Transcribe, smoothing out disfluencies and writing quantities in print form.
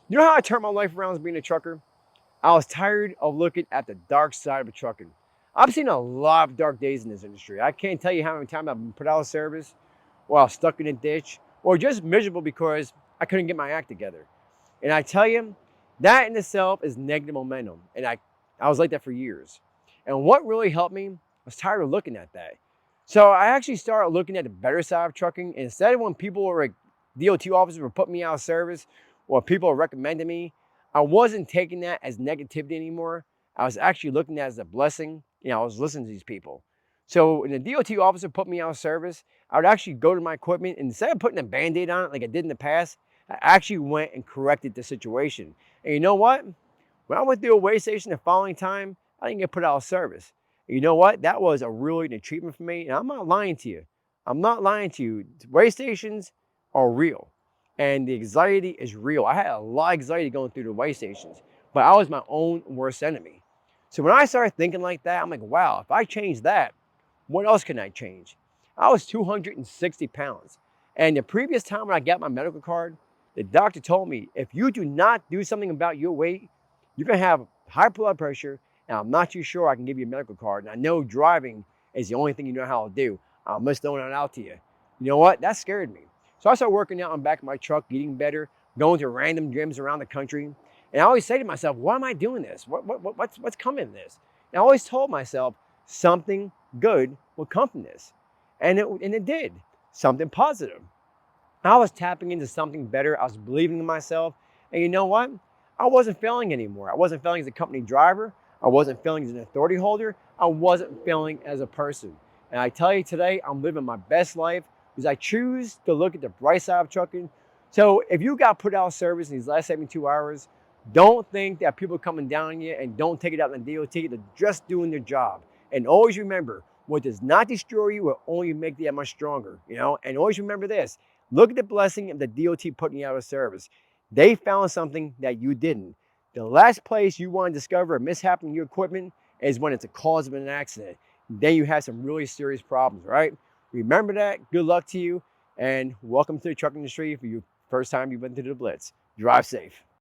You know how I turned my life around as being a trucker? I was tired of looking at the dark side of trucking. I've seen a lot of dark days in this industry. I can't tell you how many times I've been put out of service, or I was stuck in a ditch, or just miserable because I couldn't get my act together. And I tell you, that in itself is negative momentum. And I was like that for years. And what really helped me, I was tired of looking at that. So I actually started looking at the better side of trucking. And instead of when people were like, DOT officers were putting me out of service, or people were recommending me, I wasn't taking that as negativity anymore. I was actually looking at it as a blessing. I was listening to these people. So when the DOT officer put me out of service, I would actually go to my equipment, and instead of putting a Band-Aid on it like I did in the past, I actually went and corrected the situation. And you know what? When I went through a weigh station the following time, I didn't get put out of service. And you know what? That was a really good treatment for me. And I'm not lying to you. I'm not lying to you. Weigh stations are real. And the anxiety is real. I had a lot of anxiety going through the weigh stations, but I was my own worst enemy. So when I started thinking like that, I'm like, wow, if I change that, what else can I change? I was 260 pounds. And the previous time when I got my medical card, the doctor told me, if you do not do something about your weight, you're going to have high blood pressure. And I'm not too sure I can give you a medical card. And I know driving is the only thing you know how to do. I'm just throwing it out to you. You know what? That scared me. So I started working out on the back of my truck, eating better, going to random gyms around the country. And I always say to myself, why am I doing this? What's coming in this? And I always told myself something good will come from this. And it did. Something positive. I was tapping into something better. I was believing in myself. And you know what? I wasn't failing anymore. I wasn't failing as a company driver. I wasn't failing as an authority holder. I wasn't failing as a person. And I tell you today, I'm living my best life because I choose to look at the bright side of trucking. So if you got put out of service in these last 72 hours, don't think that people are coming down on you, and don't take it out on the DOT. They're just doing their job. And always remember, what does not destroy you will only make you that much stronger. And always remember this. Look at the blessing of the DOT putting you out of service. They found something that you didn't. The last place you want to discover a mishap in your equipment is when it's a cause of an accident. Then you have some really serious problems, right? Remember that. Good luck to you, and welcome to the trucking industry for your first time you've been through the blitz. Drive safe.